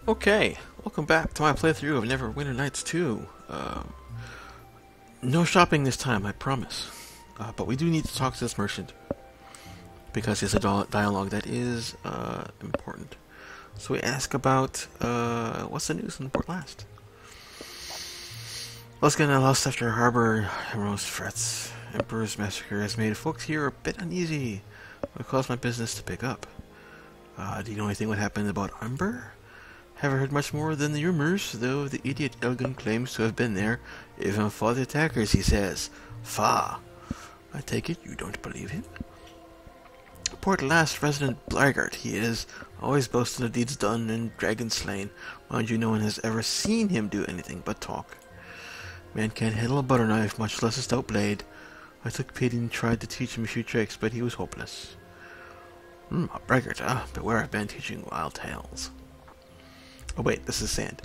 Okay, welcome back to my playthrough of Neverwinter Nights 2. No shopping this time, I promise. But we do need to talk to this merchant, because it's a dialogue that is important. So we ask about, what's the news in Port Last? Let's get lost after harbor. Rose frets. Emperor's massacre has made folks here a bit uneasy. It caused my business to pick up. Do you know anything what happened about Umber? Haven't heard much more than the rumors, though the idiot Elgin claims to have been there, even fought the attackers, he says. Fa! I take it you don't believe him? Port Last resident blackguard he is, always boasting of deeds done and dragons slain. Mind you, no one has ever seen him do anything but talk. Man can't handle a butter knife, much less a stout blade. I took pity and tried to teach him a few tricks, but he was hopeless. A braggart, beware I've been teaching wild tales. Oh wait, this is sand.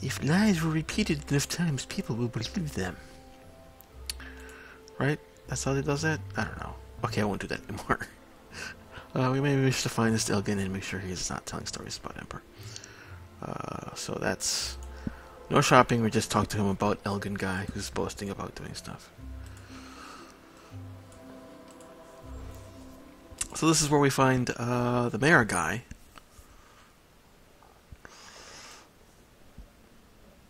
If lies were repeated enough times, people will believe them. Right? That's how he does that? I don't know. Okay, I won't do that anymore. We may wish to find this Elgin and make sure he's not telling stories about Emperor. So that's... No shopping, we just talked to him about Elgin guy who's boasting about doing stuff. So this is where we find the mayor guy.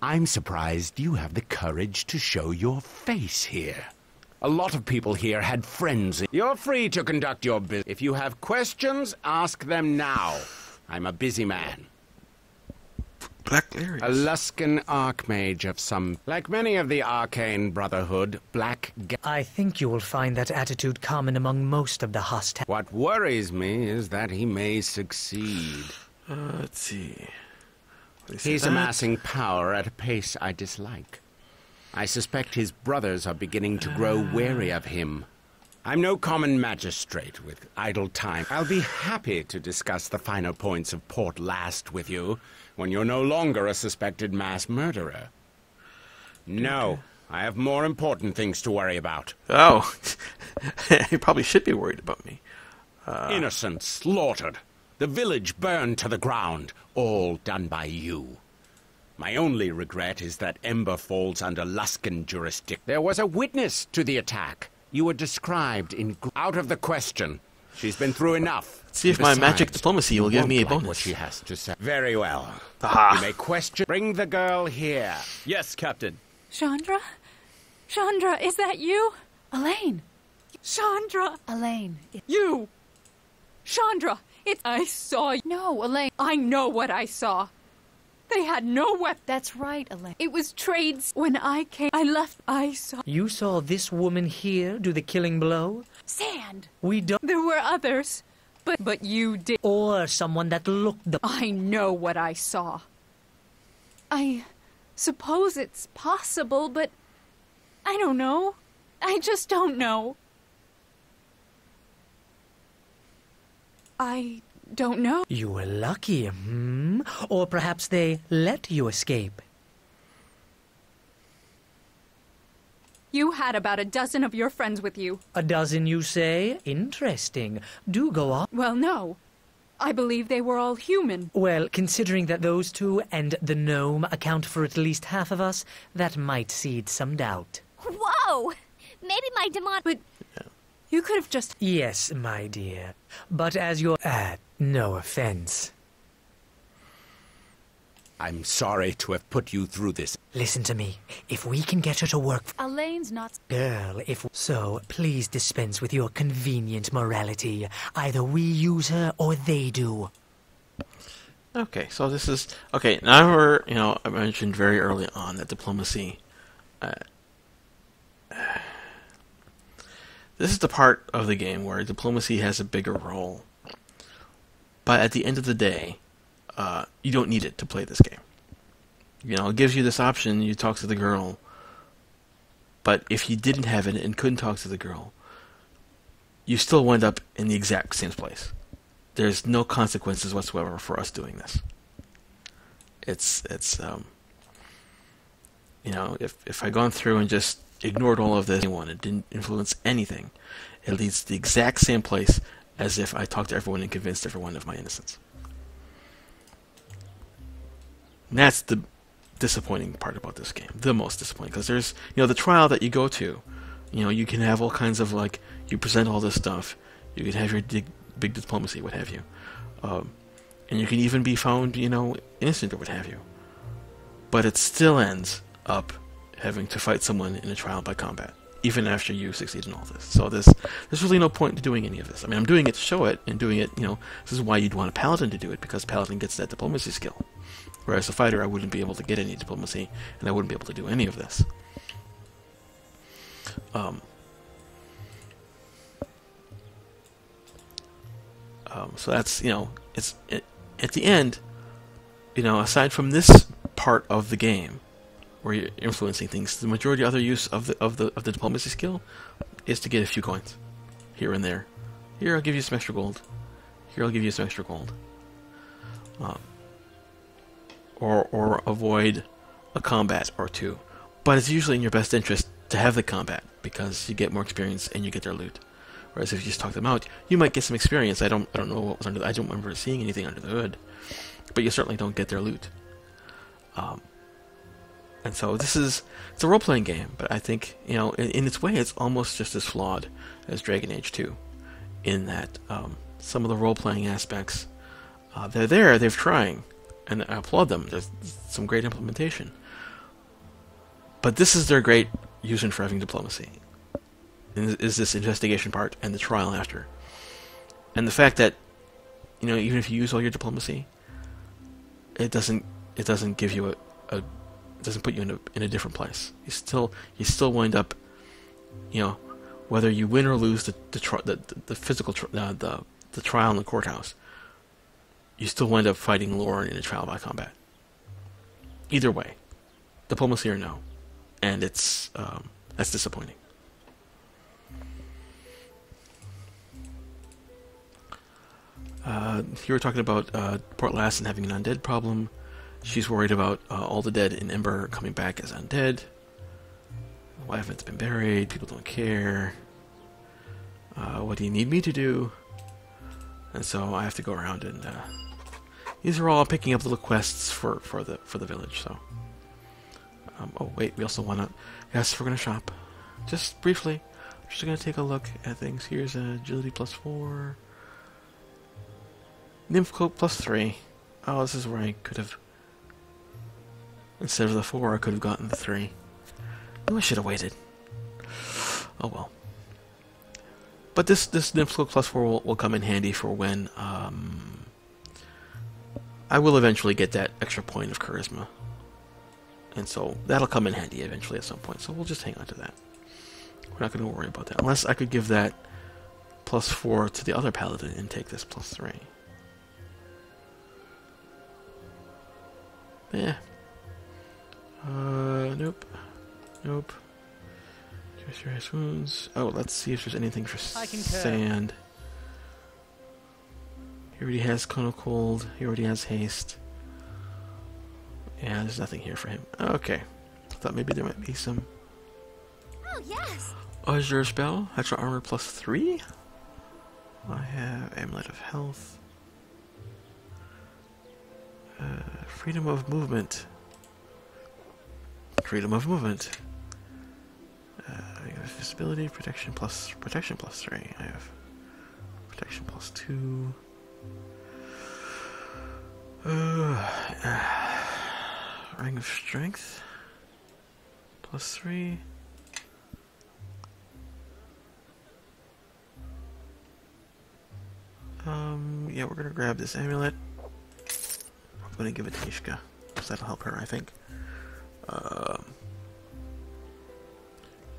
I'm surprised you have the courage to show your face here. A lot of people here had friends. You're free to conduct your business. If you have questions, ask them now. I'm a busy man. Black Larry. A Luskan archmage of some... Like many of the arcane brotherhood, I think you will find that attitude common among most of the hostile. What worries me is that he may succeed. Let's see. He's amassing power at a pace I dislike. I suspect his brothers are beginning to grow wary of him. I'm no common magistrate with idle time. I'll be happy to discuss the finer points of Port Last with you when you're no longer a suspected mass murderer. No, I have more important things to worry about. Oh, you probably should be worried about me. Innocents slaughtered. The village burned to the ground, all done by you. My only regret is that Ember falls under Luskan jurisdiction. There was a witness to the attack. You were described in... Out of the question. She's been through enough. Let's see if my magic diplomacy will give me a bonus. What she has to say. Very well. Aha. You may question... Bring the girl here. Yes, Captain. Chandra? Chandra, is that you? Elaine. Chandra. Elaine. You. Chandra. I saw you. No, Elaine. I know what I saw. They had no weapon. That's right, Elaine. It was trades. When I came, I left. I saw. You saw this woman here do the killing blow? Sand. We don't... There were others, but you did. Or someone that looked the... I know what I saw. I suppose it's possible, but I don't know. I just don't know. I don't know. You were lucky, Or perhaps they let you escape. You had about a dozen of your friends with you. A dozen, you say? Interesting. Do go on. Well, no. I believe they were all human. Well, considering that those two and the gnome account for at least half of us, that might seed some doubt. Whoa! Maybe my demon... But you could have just... Yes, my dear. But as your... no offense. I'm sorry to have put you through this. Listen to me. If we can get her to work... Elaine's not... Girl, so, please dispense with your convenient morality. Either we use her or they do. Okay, so this is... Okay, now we're, I mentioned very early on that diplomacy... this is the part of the game where diplomacy has a bigger role. But at the end of the day, you don't need it to play this game. It gives you this option, you talk to the girl. But if you didn't have it and couldn't talk to the girl, you still wind up in the exact same place. There's no consequences whatsoever for us doing this. If I'd gone through and just ignored all of this, it didn't influence anything. It leads to the exact same place as if I talked to everyone and convinced everyone of my innocence. And that's the disappointing part about this game. The most disappointing. Because there's, the trial that you go to, you can have all kinds of, like, you present all this stuff. You can have your big diplomacy, what have you. And you can even be found, innocent or what have you. But it still ends up having to fight someone in a trial by combat, even after you succeed in all this. So there's really no point in doing any of this. I mean, I'm doing it to show it, and doing it, this is why you'd want a paladin to do it, because paladin gets that diplomacy skill. Whereas a fighter, I wouldn't be able to get any diplomacy, and I wouldn't be able to do any of this. So that's, at the end, aside from this part of the game, where you're influencing things, the majority other use of the diplomacy skill is to get a few coins, here and there. Here, I'll give you some extra gold. Here, I'll give you some extra gold. Or avoid a combat or two. But it's usually in your best interest to have the combat, because you get more experience and you get their loot. Whereas if you just talk them out, you might get some experience. I don't know what was under. I don't remember seeing anything under the hood, but you certainly don't get their loot. And so it's a role-playing game, but I think in its way it's almost just as flawed as Dragon Age 2, in that some of the role-playing aspects they're trying, and I applaud them. There's some great implementation, but this is their great reason for having diplomacy. Is this investigation part and the trial after, and the fact that even if you use all your diplomacy, it doesn't give you it doesn't put you in a different place. You still wind up, whether you win or lose the physical the trial in the courthouse, you still wind up fighting Lauren in a trial by combat. Either way, diplomacy or no, and that's disappointing. You were talking about Port Lassen having an undead problem. She's worried about all the dead in Ember coming back as undead. Why haven't they been buried? People don't care. What do you need me to do? And so I have to go around and these are all picking up little quests for the village. So oh wait, we also want to. Yes, we're gonna shop. Just briefly, just gonna take a look at things. Here's agility +4. Nymph Cloak +3. Oh, this is where I could have, instead of the 4, I could have gotten the 3. Oh, I should have waited. Oh well. But this Nymph Cloak +4 will come in handy for when I will eventually get that extra point of charisma, and so that'll come in handy eventually at some point. So we'll just hang on to that. We're not going to worry about that unless I could give that +4 to the other paladin and take this +3. Yeah. Nope. Nope. Just your ice wounds. Oh, let's see if there's anything for sand. He already has Cone of Cold. He already has haste. Yeah, there's nothing here for him. Okay. I thought maybe there might be some. Oh, yes! Azure spell. Extra armor +3. I have Amulet of Health. Freedom of movement. Freedom of movement. I have visibility, protection +3. I have protection +2. Ring of Strength +3. Yeah, we're gonna grab this amulet. I'm gonna give it to Ishka, because that'll help her, I think.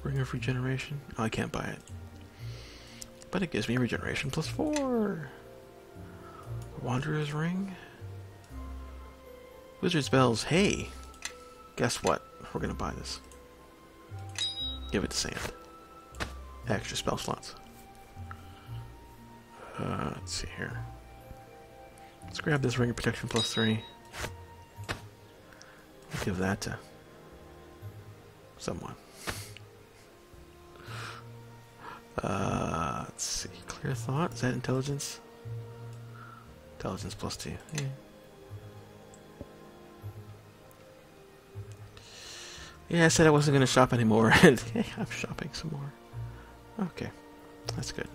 Ring of Regeneration. Oh, I can't buy it. But it gives me regeneration +4. Wanderer's Ring. Wizard spells. Hey! Guess what? We're gonna buy this. Give it to Sand. Extra spell slots. Let's see here. Let's grab this Ring of Protection +3. Give that to someone. Let's see. Clear Thought. Is that Intelligence? Intelligence +2. Yeah. Yeah, I said I wasn't going to shop anymore, and hey, I'm shopping some more. Okay, that's good.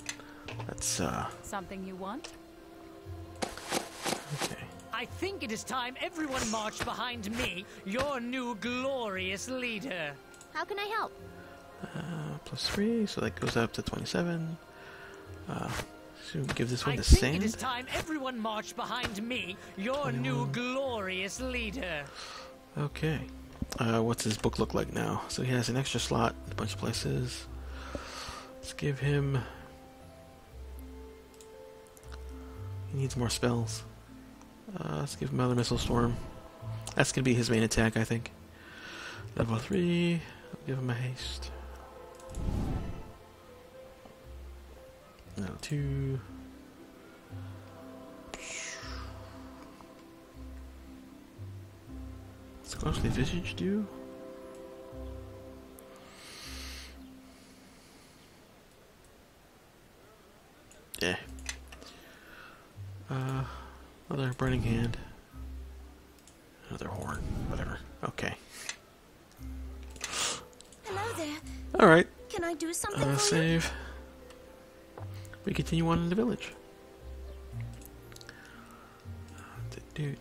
That's, Something you want? okay. I think it is time everyone marched behind me, your new glorious leader. How can I help? Plus 3, so that goes up to 27. So we give this one I the think sand. it is time everyone marched behind me, your 21. new glorious leader. Okay. What's his book look like now? So he has an extra slot, a bunch of places. Let's give him... He needs more spells. Let's give him another Missile Storm. That's going to be his main attack, I think. Level 3. I'll give him a haste. Level 2. What's Ghostly Visage do? Yeah. Another Burning Hand. Another Horn. Whatever. Okay. Hello there. Alright. Can I do something for you? Save. We continue on in the village. This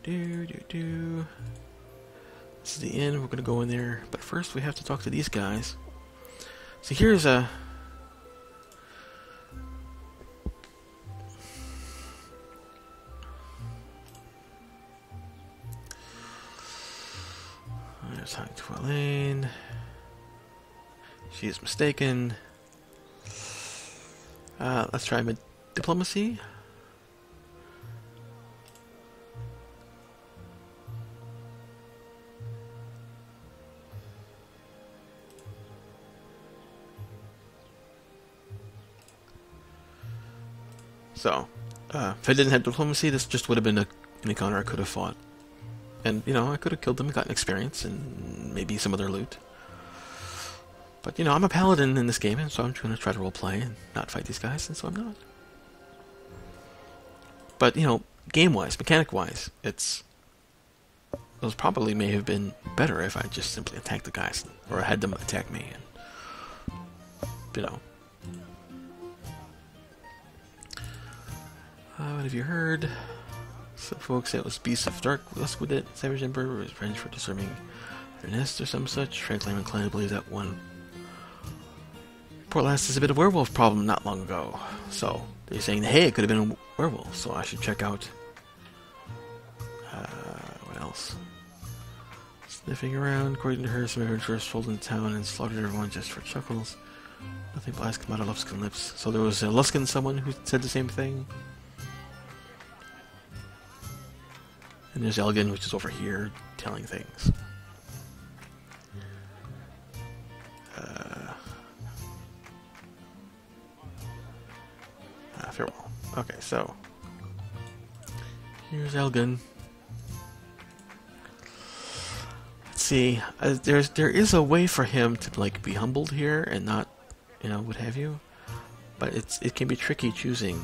is the inn. We're gonna go in there, but first we have to talk to these guys. So here's a... There's talking to Elaine. She is mistaken. Let's try diplomacy. So, if I didn't have diplomacy, this just would have been an encounter I could have fought. And, you know, I could have killed them and gotten experience and maybe some other loot. But, you know, I'm a paladin in this game, and so I'm going to try to roleplay and not fight these guys, and so I'm not. But, you know, game-wise, mechanic-wise, those probably may have been better if I just simply attacked the guys, or I had them attack me, and, you know. What have you heard? Some folks say it was Beasts of Dark Lusk with it. Savage Emperor was revenge for disarming their nest or some such. Frank Lamb inclined to believe that one poor lass has a bit of werewolf problem not long ago. So they're saying, hey, it could have been a werewolf, so I should check out. What else? Sniffing around, according to her, some adventurers strolled into town and slaughtered everyone just for chuckles. Nothing black come out of Luskin lips. So there was a Luskin someone who said the same thing. And there's Elgin, which is over here, telling things. Farewell. Okay, so here's Elgin. Let's see. There is a way for him to like be humbled here and not, you know, what have you. But it can be tricky choosing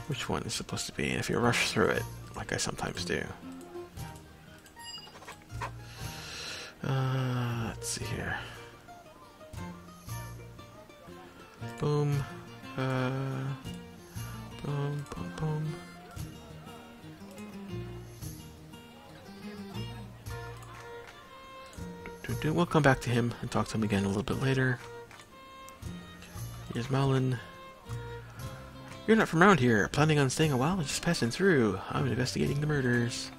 which one is supposed to be, and if you rush through it, like I sometimes do. Let's see here. Boom. Boom, boom, boom. We'll come back to him and talk to him again a little bit later. Here's Malin. You're not from around here. Planning on staying a while or just passing through? I'm investigating the murders.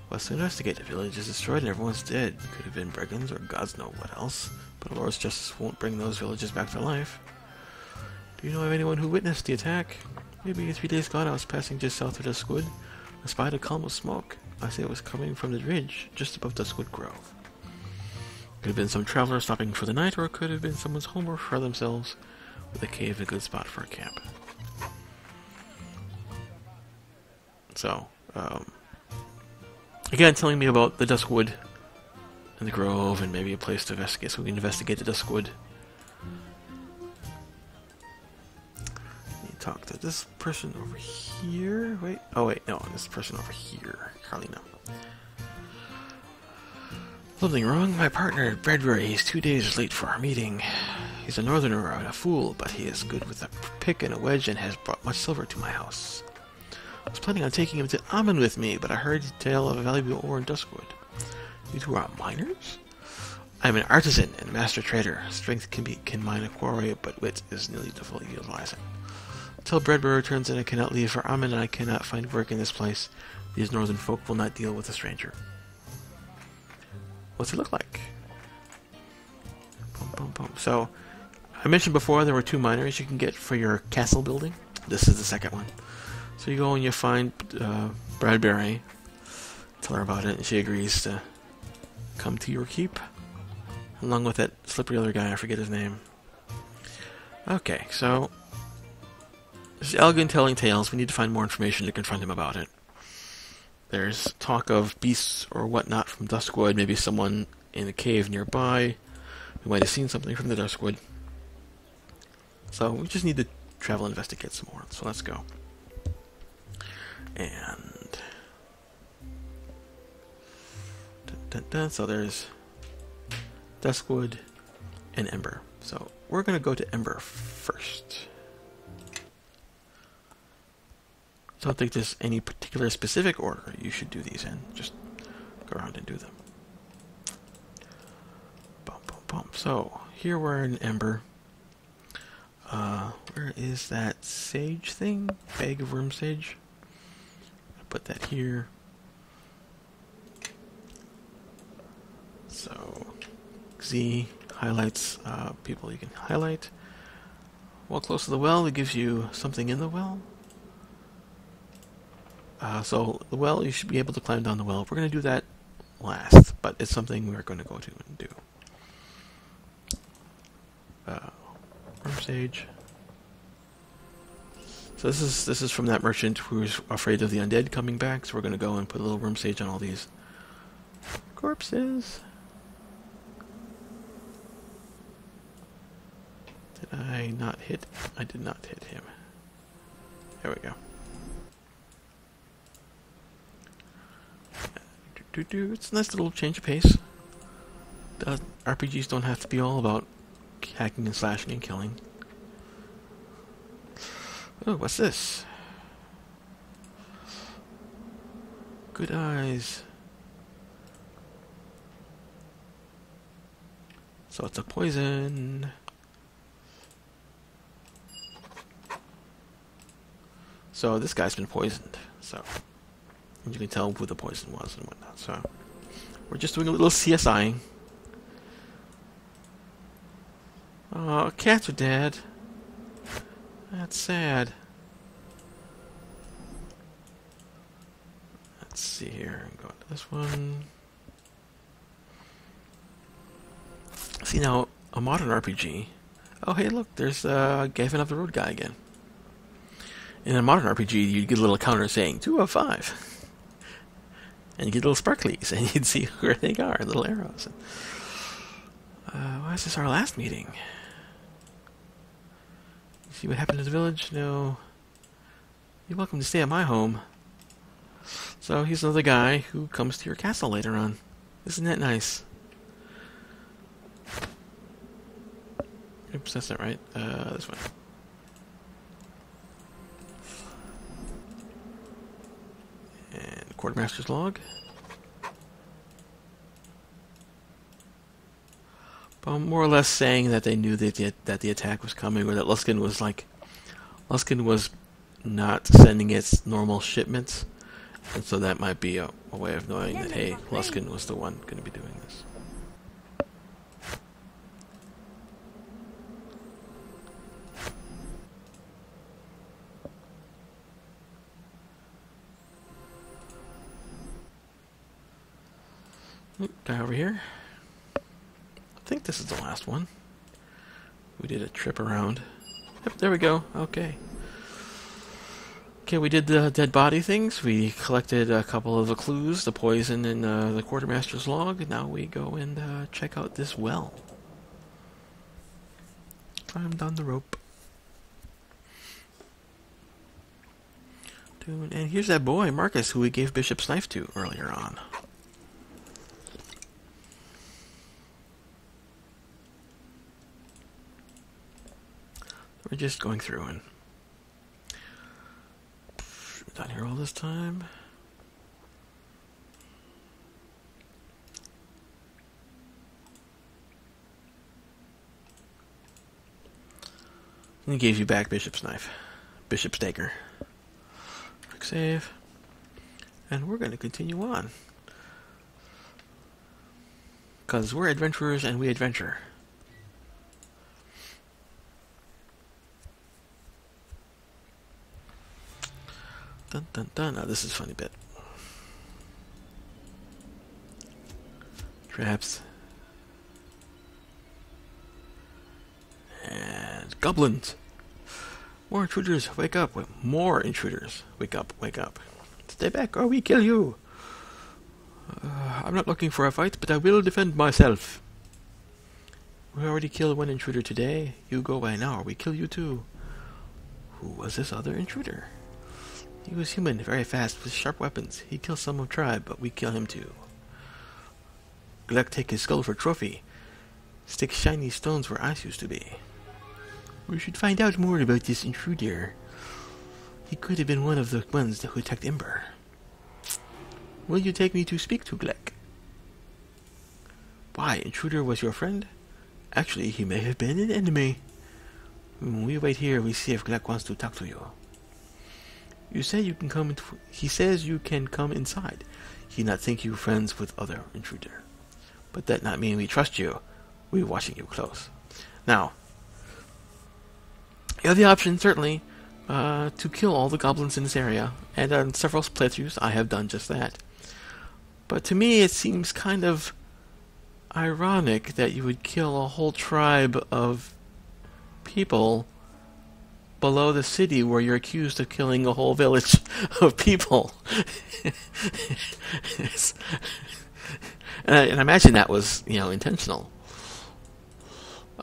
What's to investigate? The village is destroyed and everyone's dead. Could have been brigands or gods know what else. But the Lord's justice won't bring those villages back to life. Do you know of anyone who witnessed the attack? Maybe 3 days gone I was passing just south of Duskwood. I spied a column of smoke. I say it was coming from the ridge, just above Duskwood Grove. Could have been some traveler stopping for the night, or it could have been someone's home or for themselves, with a cave a good spot for a camp. So, again, telling me about the Duskwood and the Grove, and maybe a place to investigate, so we can investigate the Duskwood. Talk to this person over here. Wait. Oh, wait. No, this person over here. Hardly know. Something wrong? My partner at Bradbury, he's 2 days late for our meeting. He's a northerner and a fool, but he is good with a pick and a wedge and has brought much silver to my house. I was planning on taking him to Ammon with me, but I heard tell of a valuable ore in Duskwood. You two are miners? I'm an artisan and master trader. Strength can mine a quarry, but wit is nearly to fully utilize it. Until Bradbury returns and I cannot leave for Ammon and I cannot find work in this place, these northern folk will not deal with a stranger. What's it look like? Boom, boom, boom. So, I mentioned before there were 2 miners you can get for your castle building. This is the second one. So you go and you find Bradbury, tell her about it, and she agrees to come to your keep, along with that slippery other guy, I forget his name. Okay, so this is Elgin telling tales. We need to find more information to confront him about it. There's talk of beasts or whatnot from Duskwood, maybe someone in a cave nearby who might have seen something from the Duskwood. So we just need to travel and investigate some more, so let's go. And so there's Duskwood and Ember. So we're going to go to Ember first. I don't think there's any particular specific order you should do these in. Just go around and do them. Boom, boom, boom. So here we're in Ember. Where is that sage thing? Bag of worm sage. Put that here. So Z highlights people you can highlight. While close to the well, it gives you something in the well. So the well, you should be able to climb down the well. We're going to do that last, but it's something we're going to go to and do. Worm sage. So this is from that merchant who's afraid of the undead coming back. So we're going to go and put a little worm sage on all these corpses. Did I not hit? I did not hit him. There we go. It's a nice little change of pace. RPGs don't have to be all about hacking and slashing and killing. Oh, what's this? Good eyes. So it's a poison. So this guy's been poisoned. So you can tell who the poison was and whatnot. So we're just doing a little CSIing. Oh, cats are dead. That's sad. Let's see here. Go to this one. See now, a modern RPG. Oh, hey, look, there's Gavin of the Road guy again. In a modern RPG, you'd get a little counter saying 2 of 5. And you get little sparklies, and you'd see where they are, little arrows. Why is this our last meeting? See what happened to the village? No. You're welcome to stay at my home. So he's another guy who comes to your castle later on. Isn't that nice? Oops, that's not right. This one. And Quartermaster's log. More or less saying that they knew that the attack was coming, or that Luskan was not sending its normal shipments, and so that might be a way of knowing that, hey, Luskan was the one going to be doing this. Guy over here. I think this is the last one. We did a trip around. Yep, there we go. Okay. Okay, we did the dead body things. We collected a couple of the clues, the poison in the Quartermaster's log. Now we go and check out this well. Climb down the rope. And here's that boy, Marcus, who we gave Bishop's knife to earlier on. We're just going through and down here all this time. And he gave you back Bishop's knife. Bishop's dagger. Quick save. And we're going to continue on. Because we're adventurers and we adventure. Dun dun dun. Now this is a funny bit. Traps. And goblins. More intruders, wake up. More intruders. Wake up, wake up. Stay back or we kill you. I'm not looking for a fight, but I will defend myself. We already killed one intruder today. You go away now or we kill you too. Who was this other intruder? He was human, very fast, with sharp weapons. He killed some of tribe, but we kill him too. Glek take his skull for trophy. Stick shiny stones where ice used to be. We should find out more about this intruder. He could have been one of the ones who attacked Ember. Will you take me to speak to Glek? Why, intruder was your friend? Actually, he may have been an enemy. We wait here, we see if Glek wants to talk to you. You say you can come. He says you can come inside. He not think you friends with other intruder, but that not mean we trust you. We watching you close. Now, you have the option certainly to kill all the goblins in this area, and on several playthroughs I have done just that. But to me, it seems kind of ironic that you would kill a whole tribe of people below the city where you're accused of killing a whole village of people. And I imagine that was, intentional.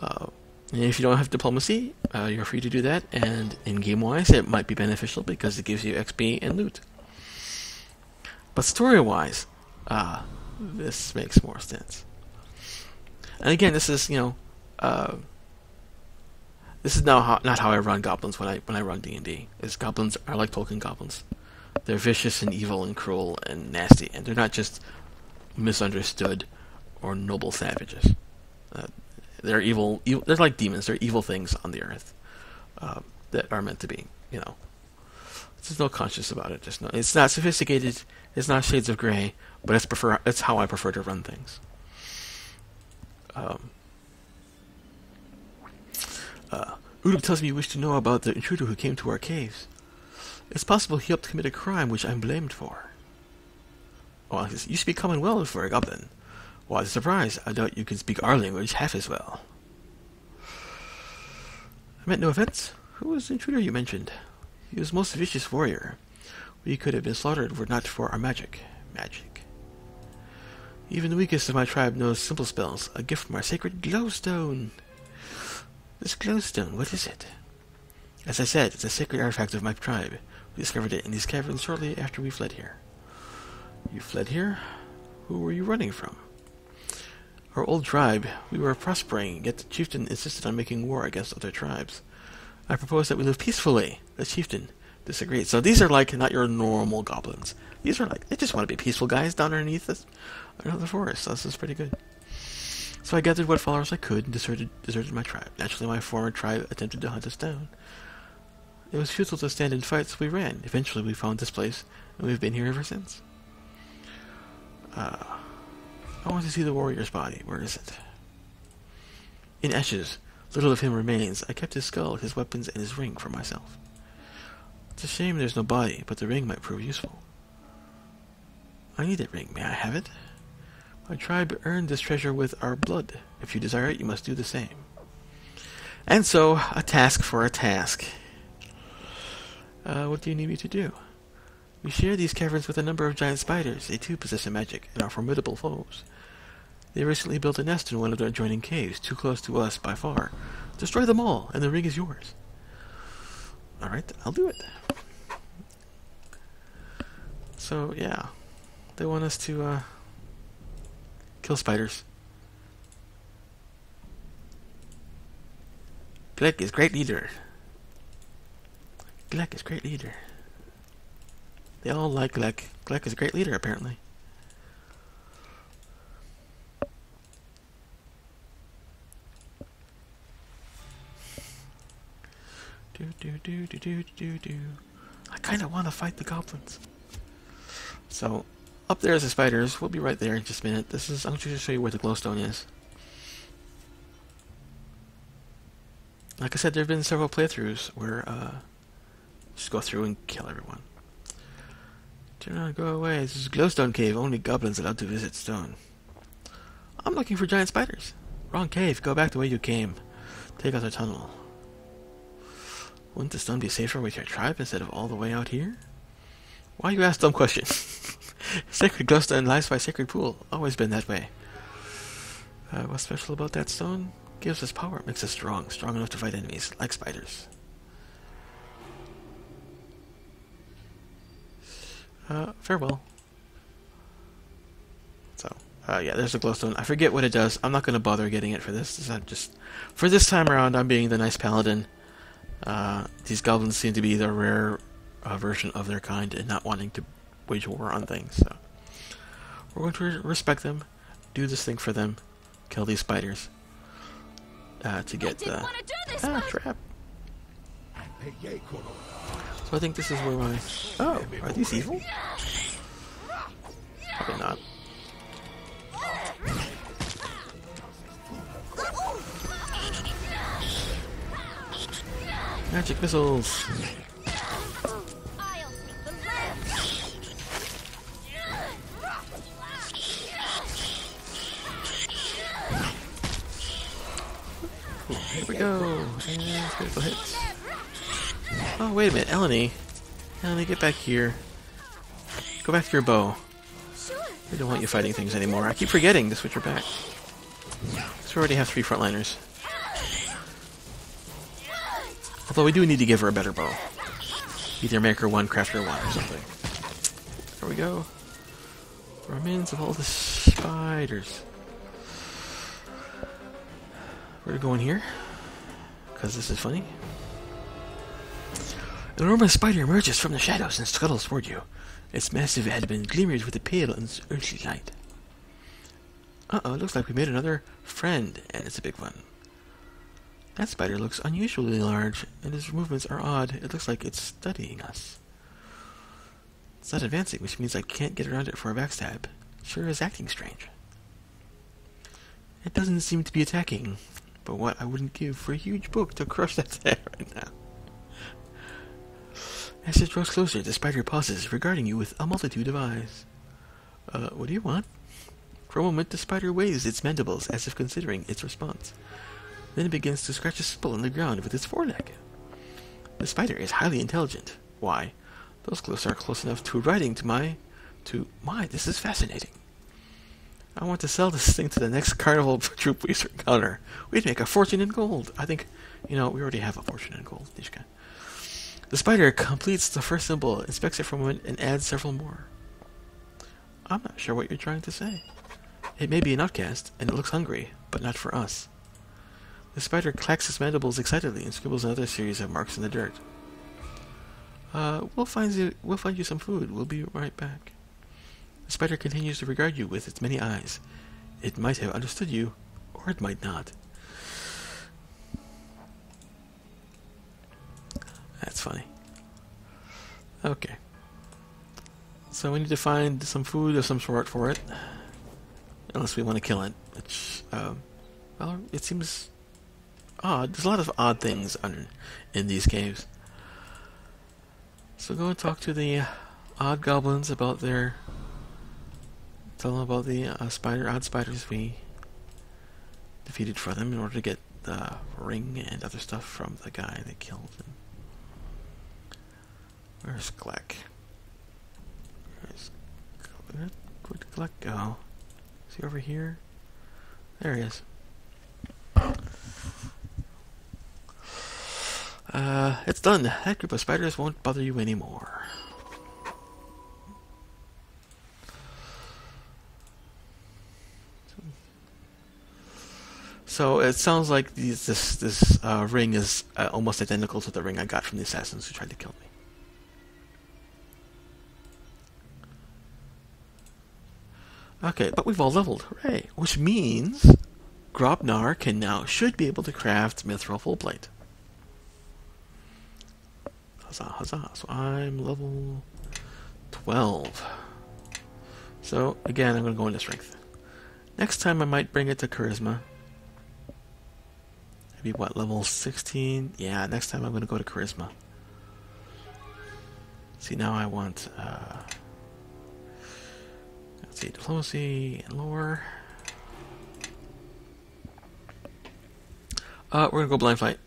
And if you don't have diplomacy, you're free to do that, and in game-wise, it might be beneficial because it gives you XP and loot. But story-wise, this makes more sense. And again, this is, this is not how I run goblins when I run D&D. Is goblins are like Tolkien goblins. They're vicious and evil and cruel and nasty, and they're not just misunderstood or noble savages. They're evil. They're like demons. They're evil things on the earth that are meant to be. There's no conscience about it. It's not sophisticated. It's not shades of gray. But it's how I prefer to run things. Udub tells me you wish to know about the intruder who came to our caves. It's possible he helped commit a crime which I'm blamed for. Well, he used to be common well for a goblin. Why the surprise? I doubt you can speak our language half as well. I meant no offense. Who was the intruder you mentioned? He was a most vicious warrior. We could have been slaughtered were not for our magic. Even the weakest of my tribe knows simple spells. A gift from our sacred glowstone. This glowstone, what is it? As I said, it's a sacred artifact of my tribe. We discovered it in these caverns shortly after we fled here. You fled here? Who were you running from? Our old tribe. We were prospering, yet the chieftain insisted on making war against other tribes. I proposed that we live peacefully. The chieftain disagreed. So these are like not your normal goblins. These are like, they just want to be peaceful guys down underneath the forest. So this is pretty good. So I gathered what followers I could and deserted my tribe. Naturally, my former tribe attempted to hunt us down. It was futile to stand and fight, so we ran. Eventually, we found this place, and we've been here ever since. I want to see the warrior's body. Where is it? In ashes. Little of him remains. I kept his skull, his weapons, and his ring for myself. It's a shame there's no body, but the ring might prove useful. I need that ring. May I have it? My tribe earned this treasure with our blood. If you desire it, you must do the same. And so, a task for a task. What do you need me to do? We share these caverns with a number of giant spiders. They too possess magic and are formidable foes. They recently built a nest in one of the adjoining caves, too close to us by far. Destroy them all, and the ring is yours. Alright, I'll do it. So, yeah. They want us to, kill spiders. Glek is great leader. Gleck is great leader. They all like Gleck. Gleck is a great leader, apparently. I kind of want to fight the goblins. So, up there is the spiders. We'll be right there in just a minute. I'm going to show you where the glowstone is. Like I said, there have been several playthroughs where just go through and kill everyone. Do not go away. This is a glowstone cave. Only goblins allowed to visit stone. I'm looking for giant spiders. Wrong cave. Go back the way you came. Take out the tunnel. Wouldn't the stone be safer with your tribe instead of all the way out here? Why you ask dumb question? Sacred glowstone lies by sacred pool. Always been that way. What's special about that stone? Gives us power. Makes us strong. Strong enough to fight enemies, like spiders. Farewell. So, yeah, there's the glowstone. I forget what it does. I'm not going to bother getting it for this. For this time around, I'm being the nice paladin. These goblins seem to be the rare version of their kind and not wanting to wage war on things. So we're going to respect them, do this thing for them, kill these spiders to get the trap. So I think this is where my... Oh, are these evil? Probably not. Magic missiles! Ooh, here we go! And critical hits. Oh, wait a minute, Eleni. Eleni, get back here. Go back to your bow. I don't want you fighting things anymore. I keep forgetting to switch her back. So we already have 3 frontliners. Although we do need to give her a better bow. Either make her one, craft her one, or something. There we go. Remains of all the spiders. We're going here, because this is funny. An enormous spider emerges from the shadows and scuttles toward you. Its massive abdomen glimmers with a pale and earthly light. Uh-oh, looks like we made another friend, and it's a big one. That spider looks unusually large, and its movements are odd. It looks like it's studying us. It's not advancing, which means I can't get around it for a backstab. Sure is acting strange. It doesn't seem to be attacking, but what I wouldn't give for a huge book to crush that thing right now. As it draws closer, the spider pauses, regarding you with a multitude of eyes. What do you want? For a moment, the spider waves its mandibles as if considering its response. Then it begins to scratch a symbol on the ground with its foreleg. The spider is highly intelligent. Why? Those clothes are close enough to writing to my... This is fascinating. I want to sell this thing to the next carnival troop we encounter. We'd make a fortune in gold. I think, we already have a fortune in gold, Nishka. The spider completes the first symbol, inspects it for a moment, and adds several more. I'm not sure what you're trying to say. It may be an outcast, and it looks hungry, but not for us. The spider clacks its mandibles excitedly and scribbles another series of marks in the dirt. We'll find you some food. We'll be right back. The spider continues to regard you with its many eyes. It might have understood you, or it might not. That's funny. Okay. So we need to find some food of some sort for it. Unless we want to kill it. Which, well, it seems odd. There's a lot of odd things in these caves. So go and talk to the odd goblins about their... Tell them about the odd spiders we defeated for them in order to get the ring and other stuff from the guy they killed. Where's Gleck? Where'd Gleck go? Is he over here? There he is. It's done. That group of spiders won't bother you anymore. So it sounds like this ring is almost identical to the ring I got from the assassins who tried to kill me. Okay, but we've all leveled, hooray! Which means Grobnar should be able to craft Mithril Full Plate. Huzzah, huzzah! So I'm level 12. So again, I'm going to go into strength. Next time I might bring it to charisma. Maybe what, level 16? Yeah, next time I'm going to go to charisma. See, now I want let's see, diplomacy and lore. We're going to go blind fight.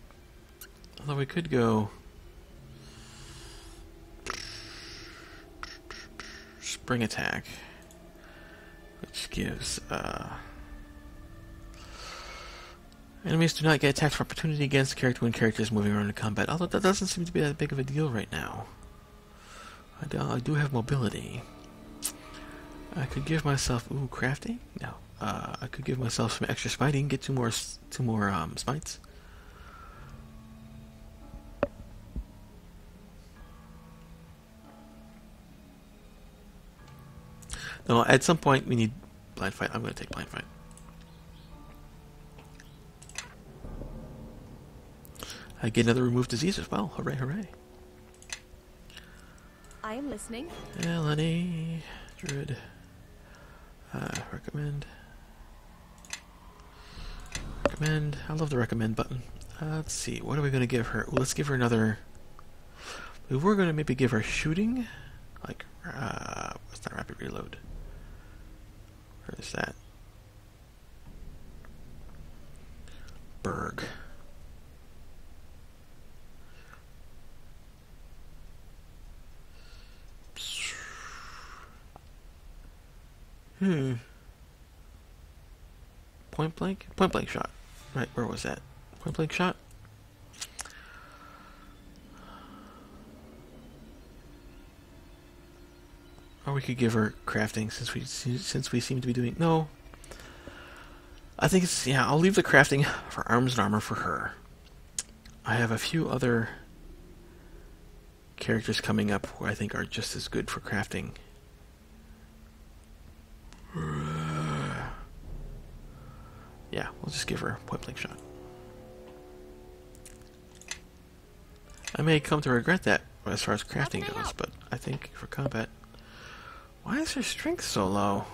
Although we could go spring attack, which gives enemies do not get attacks for opportunity against the character when character is moving around in combat. Although that doesn't seem to be that big of a deal right now. I do have mobility. I could give myself crafting. No, I could give myself some extra smiting. Get two more smites. No, at some point we need blind fight. I'm going to take blind fight. I get another remove disease as well. Hooray, hooray. I am listening. Lenny, Druid. Recommend. Recommend. I love the recommend button. Let's see. What are we going to give her? Ooh, let's give her another. We were going to maybe give her shooting. Like, what's that? Rapid reload. Where is that? Berg. Point blank? Point blank shot. Right, where was that? Point blank shot? Or we could give her crafting since we seem to be doing... No. I think it's... Yeah, I'll leave the crafting for arms and armor for her. I have a few other characters coming up who I think are just as good for crafting. Yeah, we'll just give her point blank shot. I may come to regret that as far as crafting goes, but I think for combat... Why is her strength so low?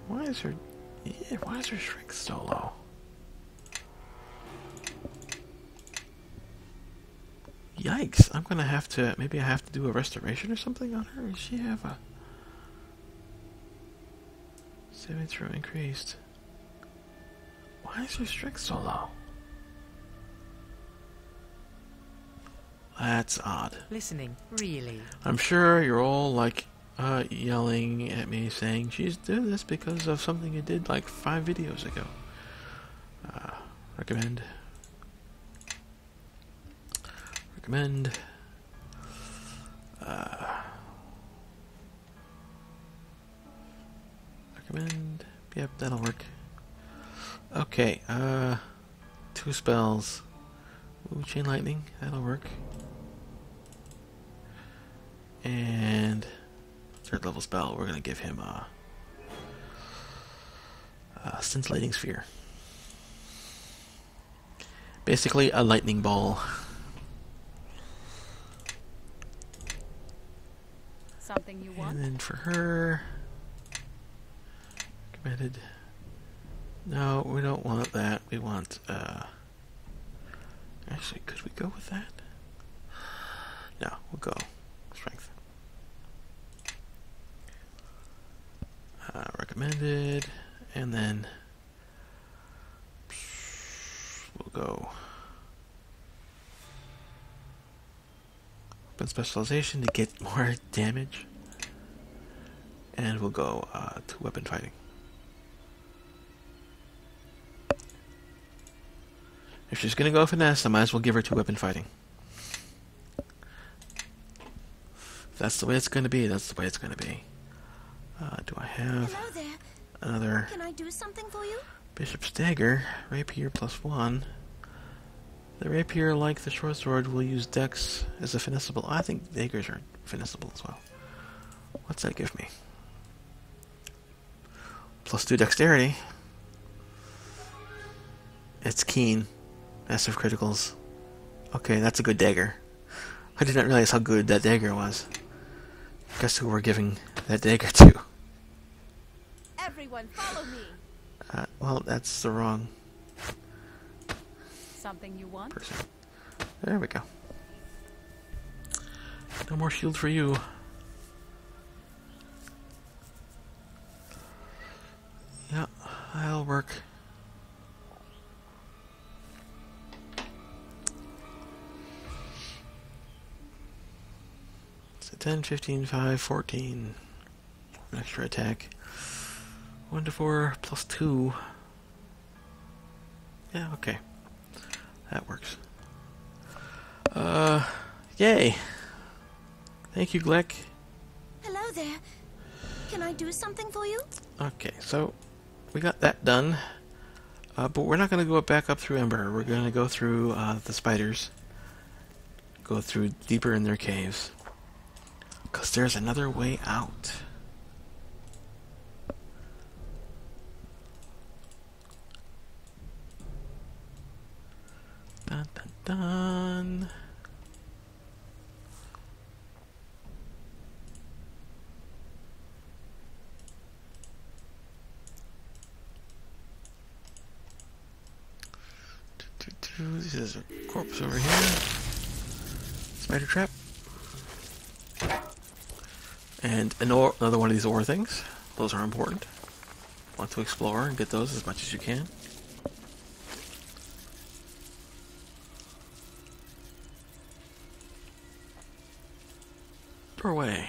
Why is her strength so low? Yikes, I'm gonna have to... Maybe I have to do a restoration or something on her? Does she have a... Saving throw increased. Why is her strength so low? That's odd. Listening, really? I'm sure you're all like yelling at me saying she's doing this because of something you did like 5 videos ago. Recommend. Recommend. Recommend. Yep, that'll work. Okay, 2 spells. Ooh, chain lightning, that'll work. And 3rd level spell, we're gonna give him a scintillating sphere. Basically a lightning ball. Something you want? And then for her, recommended. No, we don't want that. We want actually, could we go with that? No, we'll go strength. Recommended, and then we'll go open specialization to get more damage, and we'll go to weapon fighting. If she's gonna go finesse, I might as well give her 2 weapon fighting. If that's the way it's gonna be, that's the way it's gonna be. Do I have... Hello there. Another Can I do something for you? Bishop's Dagger. Rapier +1. The rapier, like the short sword, will use dex as a finessable. I think daggers are finessable as well. What's that give me? +2 dexterity. It's keen. Massive criticals. Okay, that's a good dagger. I did not realize how good that dagger was. Guess who we're giving that dagger to? Everyone, follow me. Well, that's the wrong Something you want? person. There we go. No more shield for you. Yeah, that'll work. So 10, 15, 5, 14. An extra attack. 1 to 4 plus 2. Yeah, okay. That works. Yay! Thank you, Gleck. Hello there. Can I do something for you? Okay, so we got that done. But we're not going to go back up through Ember. We're going to go through the spiders. Go through deeper in their caves. Because there's another way out. Dun dun dun. This is a corpse over here. Spider trap. And another one of these ore things. Those are important. Want to explore and get those as much as you can. Doorway.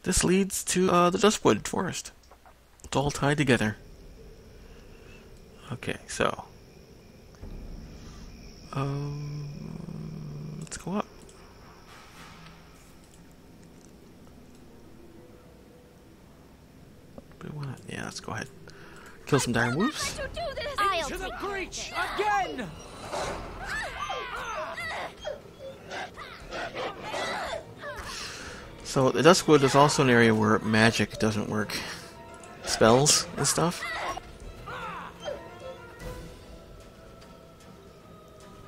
This leads to the Duskwood Forest. It's all tied together. Okay, so let's go up. Yeah, let's go ahead. Kill some dire wolves. I'll To the take breach again! So the Duskwood is also an area where magic doesn't work. Spells and stuff.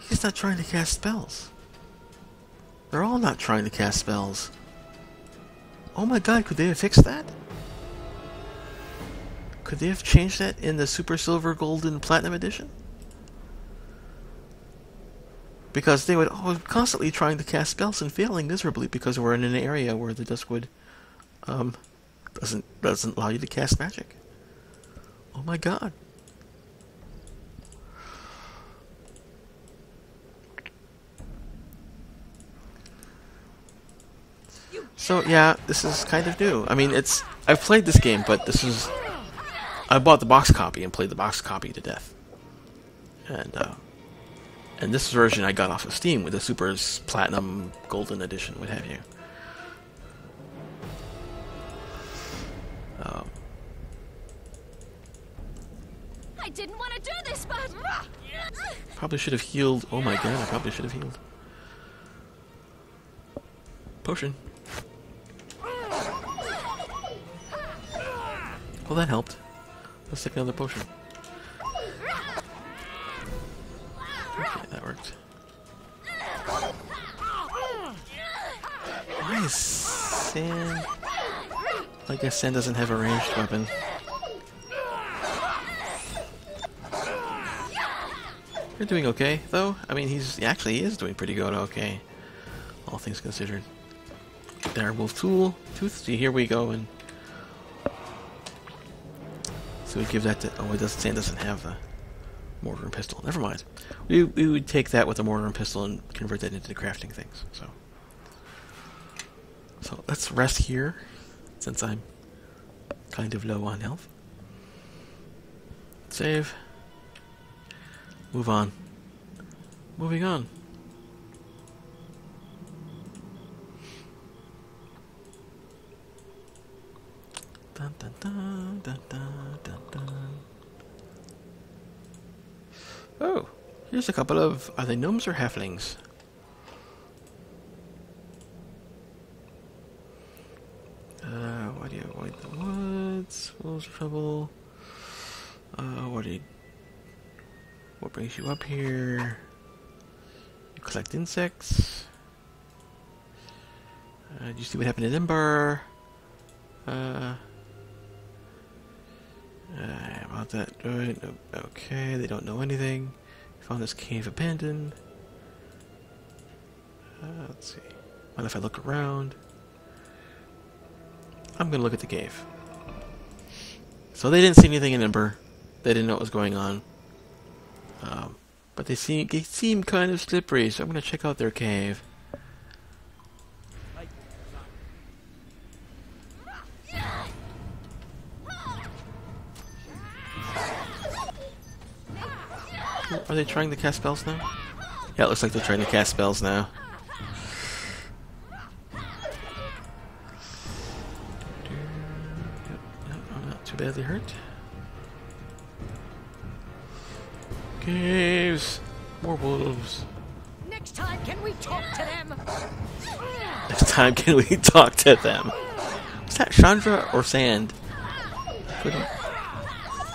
He's not trying to cast spells. They're all not trying to cast spells. Oh my god, could they have fixed that? Could they have changed that in the Super Silver Golden Platinum Edition? Because they would constantly trying to cast spells and failing miserably because we're in an area where the Duskwood doesn't allow you to cast magic. Oh my god. So yeah, this is kind of new. I mean, I've played this game, but I bought the box copy and played the box copy to death. And this version I got off of Steam with the Super Platinum Golden Edition, what have you. I didn't want to do this, but Probably should have healed. Oh my god, I probably should have healed. Potion. Well, that helped. Let's take another potion. Okay, that worked. Why is Sand... I guess Sand doesn't have a ranged weapon. You're doing okay, though. I mean, he is doing pretty good. Okay, all things considered. Direwolf Tooth. See, here we go, and so we give that to. Oh, Sand doesn't have the mortar and pistol. Never mind. We would take that with the mortar and pistol and convert that into crafting things. So let's rest here, since I'm kind of low on health. Save. Move on. Moving on. Dun, dun, dun, dun, dun, dun, dun. Oh, here's a couple of... Are they gnomes or halflings? Why do you avoid the woods? Wolves of trouble. What brings you up here? You collect insects. Did you see what happened in Ember? About that, right? Okay, they don't know anything. Found this cave abandoned. Let's see. What if I look around? I'm gonna look at the cave. So they didn't see anything in Ember. They didn't know what was going on. But they seem kind of slippery, so I'm gonna check out their cave. Are they trying to cast spells now? Yeah, it looks like they're trying to cast spells now. I'm not too badly hurt. Caves! More wolves. Next time, can we talk to them? Next time, can we talk to them? Is that Chandra or Sand? Couldn't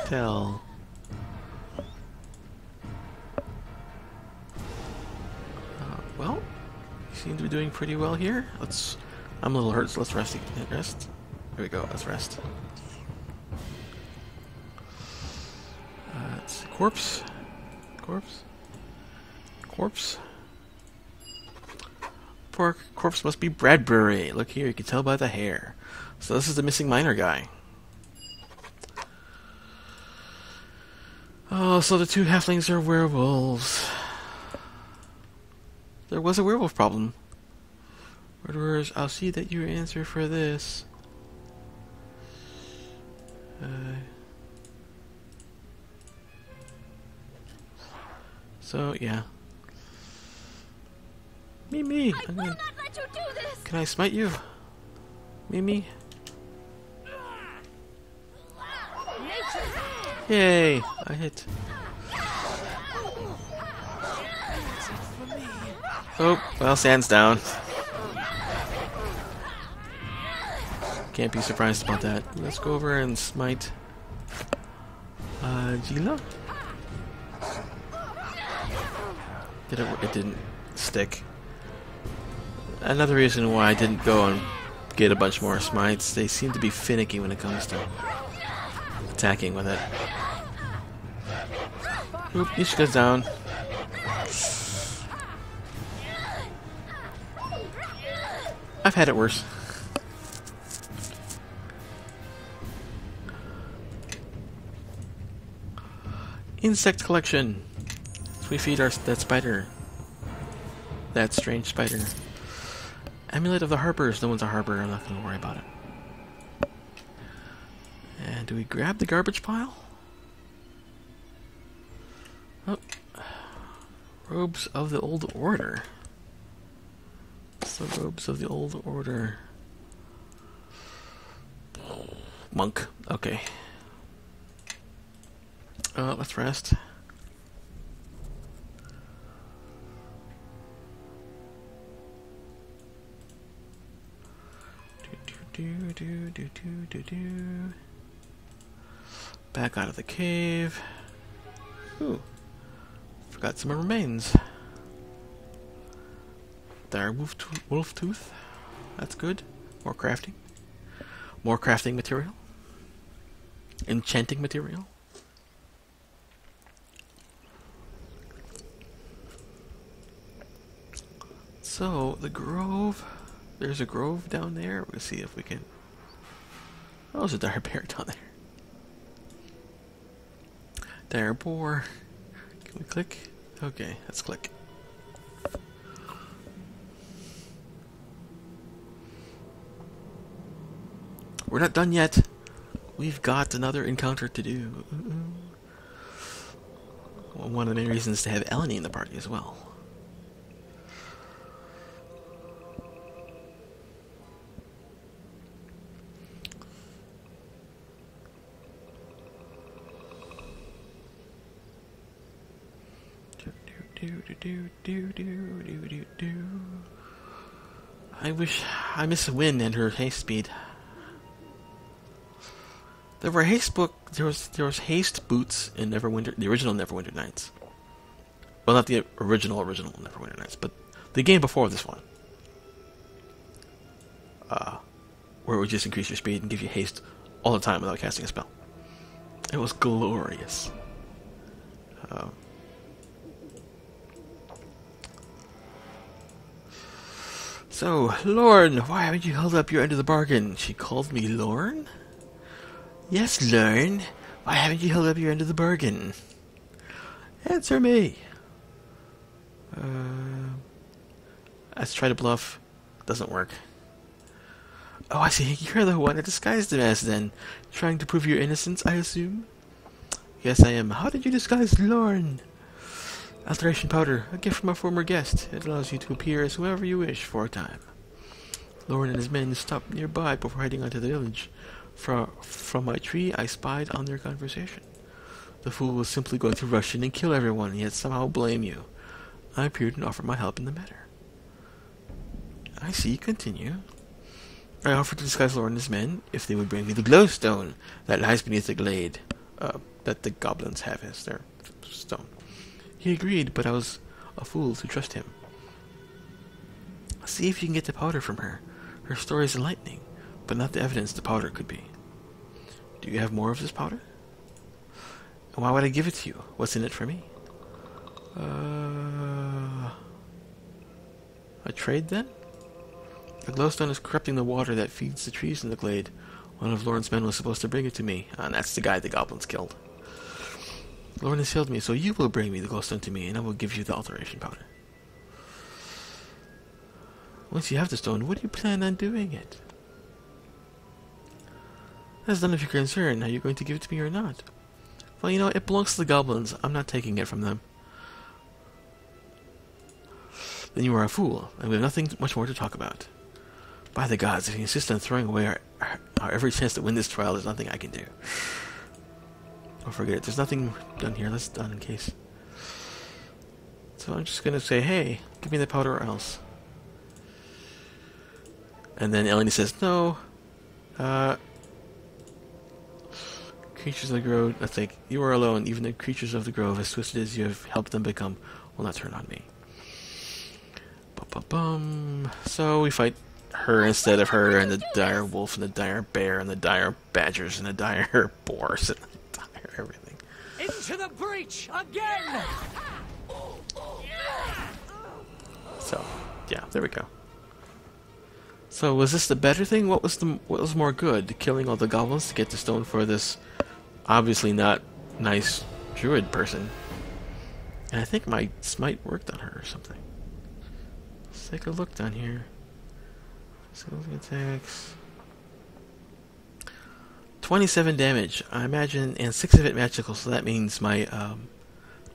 tell. Well, you seem to be doing pretty well here. I'm a little hurt, so let's rest. Rest. There we go. Let's rest. Let's see. Corpse. Poor corpse must be Bradbury. Look here, you can tell by the hair. So this is the missing miner guy. Oh, so the two halflings are werewolves. There was a werewolf problem. Murderers, I'll see that you answer for this. So, yeah. Mimi! I will not let you do this! Can I smite you? Mimi? Yay! I hit. Oh, well, Sand's down. Can't be surprised about that. Let's go over and smite Gila? It didn't stick. Another reason why I didn't go and get a bunch more smites, they seem to be finicky when it comes to attacking with it. Oop, Ishika's down. I've had it worse. Insect collection. So we feed that spider. That strange spider. Amulet of the Harbors. No one's a harbor. I'm not going to worry about it. And do we grab the garbage pile? Oh. Robes of the Old Order. What's the robes of the Old Order? Monk. Okay. Let's rest. Back out of the cave. Ooh. Forgot some remains. There, wolf tooth. That's good. More crafting. More crafting material. Enchanting material. So, the grove. There's a grove down there. We'll see if we can... Oh, there's a dire bear down there. Dire boar. Can we click? Okay, let's click. We're not done yet. We've got another encounter to do. Well, one of the main reasons to have Eleni in the party as well. I miss Wynn and her haste speed. There were there was haste boots in Neverwinter, the original Neverwinter Nights. Well, not the original Neverwinter Nights, but the game before this one. Where it would just increase your speed and give you haste all the time without casting a spell. It was glorious. So, Lorne, why haven't you held up your end of the bargain? She called me Lorne? Yes, Lorne. Why haven't you held up your end of the bargain? Answer me. Let's try to bluff. Doesn't work. Oh, I see. You're the one that disguised him as then. Trying to prove your innocence, I assume? Yes, I am. How did you disguise Lorne? Alteration powder, a gift from a former guest. It allows you to appear as whoever you wish for a time. Lorne and his men stopped nearby before heading onto the village. From my tree, I spied on their conversation. The fool was simply going to rush in and kill everyone, yet somehow blame you. I appeared and offered my help in the matter. I see. Continue. I offered to disguise Lorne and his men if they would bring me the glowstone that lies beneath the glade that the goblins have as their stone. He agreed, but I was a fool to trust him. See if you can get the powder from her. Her story is enlightening, but not the evidence the powder could be. Do you have more of this powder? And why would I give it to you? What's in it for me? A trade, then? The glowstone is corrupting the water that feeds the trees in the glade. One of Lorne's men was supposed to bring it to me, and that's the guy the goblins killed. Lorne has failed me, so you will bring me the glowstone to me, and I will give you the alteration powder. Once you have the stone, what do you plan on doing it? That's none of your concern. Are you going to give it to me or not? Well, you know, it belongs to the goblins. I'm not taking it from them. Then you are a fool, and we have nothing much more to talk about. By the gods, if you insist on throwing away our every chance to win this trial, there's nothing I can do. Oh, forget it. There's nothing done here. Let's done in case. So I'm just gonna say, hey, give me the powder or else. And then Eleni says, no. Creatures of the grove, that's like, you are alone. Even the creatures of the grove, as twisted as you have helped them become, will not turn on me. Bum. So we fight her instead of her, and the dire wolf, and the dire bear, and the dire badgers, and the dire boars, and the dire everything. Into the breach again! So, yeah, there we go. So was this the better thing? What was more good? Killing all the goblins to get the stone for this obviously not nice druid person. And I think my smite worked on her or something. Let's take a look down here. Skills attacks. 27 damage, I imagine, and 6 of it magical, so that means my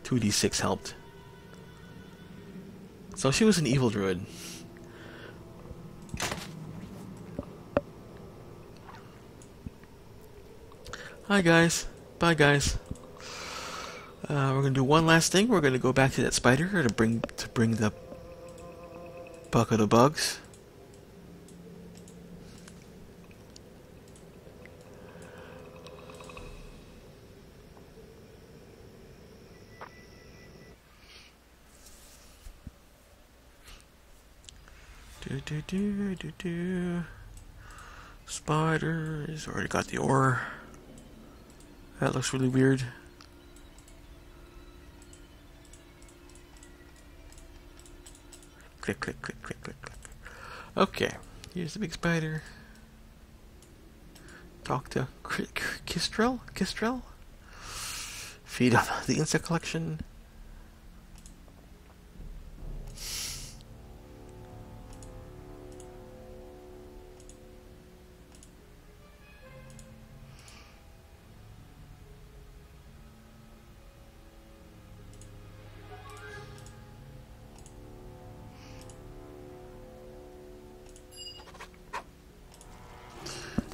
2d6 helped. So she was an evil druid. Hi guys. Bye guys. We're gonna do one last thing. We're gonna go back to that spider to bring the bucket of bugs. Spiders. Already got the ore. That looks really weird. Click, click, click, click, click, click. Okay, here's the big spider. Talk to Kistrel? Feed on the insect collection.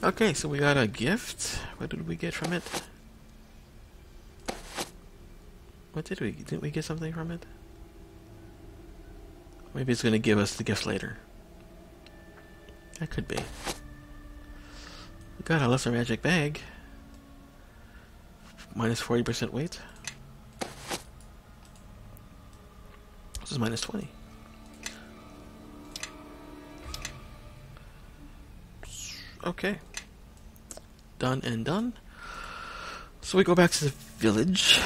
Okay, so we got a gift. What did we get from it? What did we? Didn't we get something from it? Maybe it's going to give us the gift later. That could be. We got a lesser magic bag. Minus 40% weight. This is minus 20. Okay. Done and done. So we go back to the village.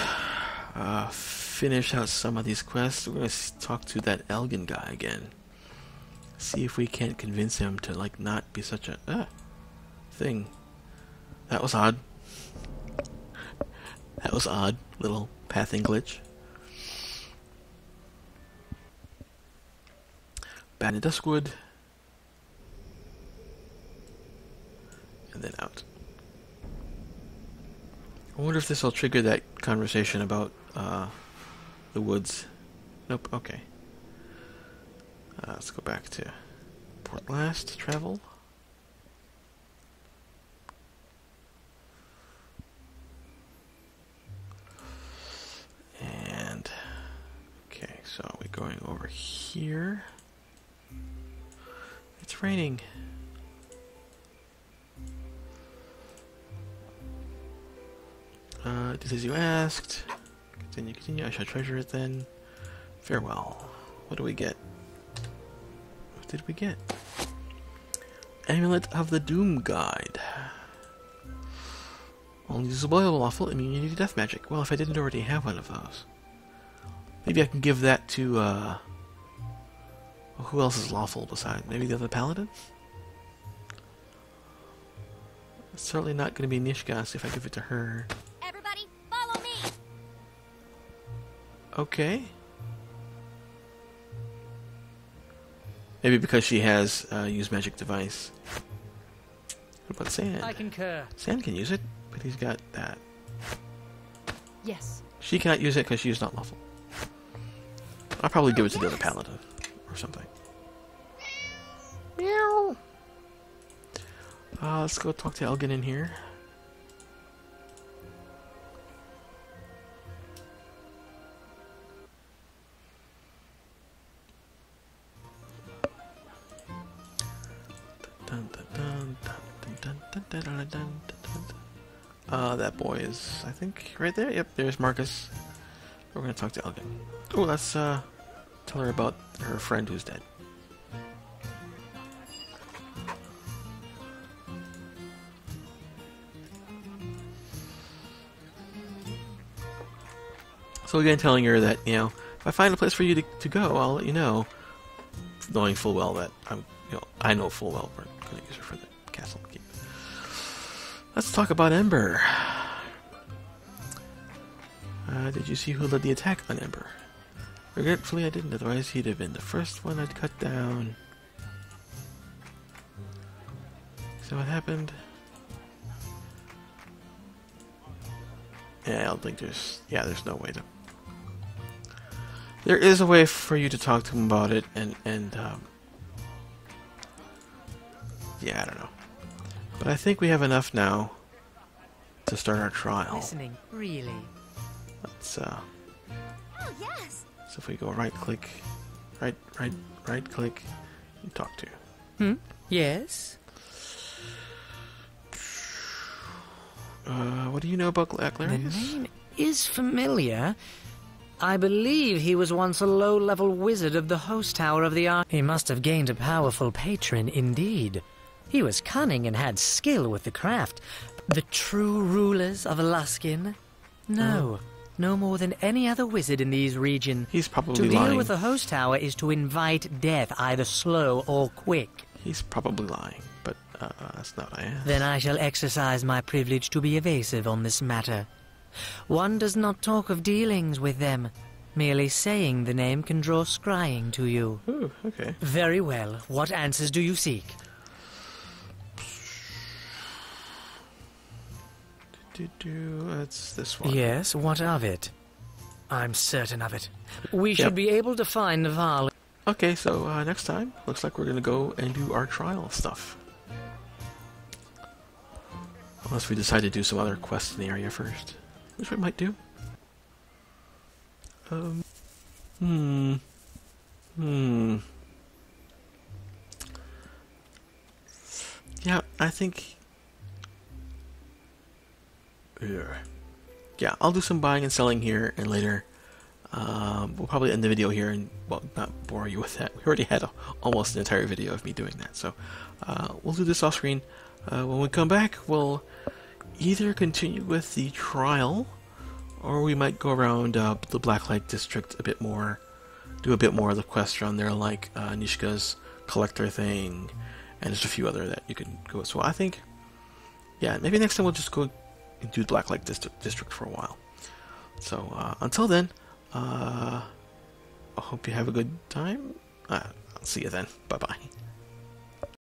Finish out some of these quests. We're going to talk to that Elgin guy again. See if we can't convince him to, like, not be such a thing. That was odd. That was odd. Little pathing glitch. Back in Duskwood. And then out. I wonder if this will trigger that conversation about the woods. Nope, okay. Let's go back to Port Last travel. And okay, so we're going over here. It's raining. It is as you asked. Continue, continue. I shall treasure it then. Farewell. What do we get? What did we get? Amulet of the Doom Guide. Only usable lawful immunity to death magic. Well, if I didn't already have one of those. Maybe I can give that to, well, who else is lawful besides? Maybe the other paladin? It's certainly not going to be Nishgas if I give it to her. Everybody, follow me. Okay. Maybe because she has used magic device. What about Sand? I concur. Sand can use it, but he's got that. Yes. She cannot use it because she is not lawful. I'll probably give it to the other paladin or something. Meow. Let's go talk to Elgin in here. That boy is, I think, right there. Yep, there's Marcus. We're gonna talk to Elgin. Oh, let's tell her about her friend who's dead. So again, telling her that, you know, if I find a place for you to go, I'll let you know. Knowing full well that I know full well we're going to use her for the castle keep. Let's talk about Ember. Did you see who led the attack on Ember? Regretfully, I didn't. Otherwise, he'd have been the first one I'd cut down. So what happened? Yeah, I don't think there's no way to. There is a way for you to talk to him about it, and yeah, I don't know. But I think we have enough now to start our trial. Listening, really? Let's Oh, yes. so if we go right click, right click, and talk to. Yes? What do you know about The Glarius? name is familiar. I believe he was once a low-level wizard of the host tower of the Ark. He must have gained a powerful patron indeed. He was cunning and had skill with the craft. The true rulers of Luskin? No. No more than any other wizard in these regions. He's probably To deal lying. with the host tower is to invite death, either slow or quick. He's probably lying, but that's not what I asked. Then I shall exercise my privilege to be evasive on this matter. One does not talk of dealings with them. Merely saying the name can draw scrying to you. Ooh, okay. Very well. What answers do you seek? That's this one. Yes, what of it? I'm certain of it. We should be able to find Naval. Okay, so next time, looks like we're gonna go and do our trial stuff. Unless we decide to do some other quests in the area first. Which we might do. Yeah, I think... Yeah, I'll do some buying and selling here, and later we'll probably end the video here and, well, not bore you with that. We already had almost an entire video of me doing that, so we'll do this off screen. When we come back, we'll either continue with the trial, or we might go around the Blacklight District a bit more, do a bit more of the quests around there, like Nishka's collector thing, and just a few other that you can go. So I think, yeah, maybe next time we'll just go and do Blacklight District for a while. So until then, I hope you have a good time. I'll see you then. Bye-bye.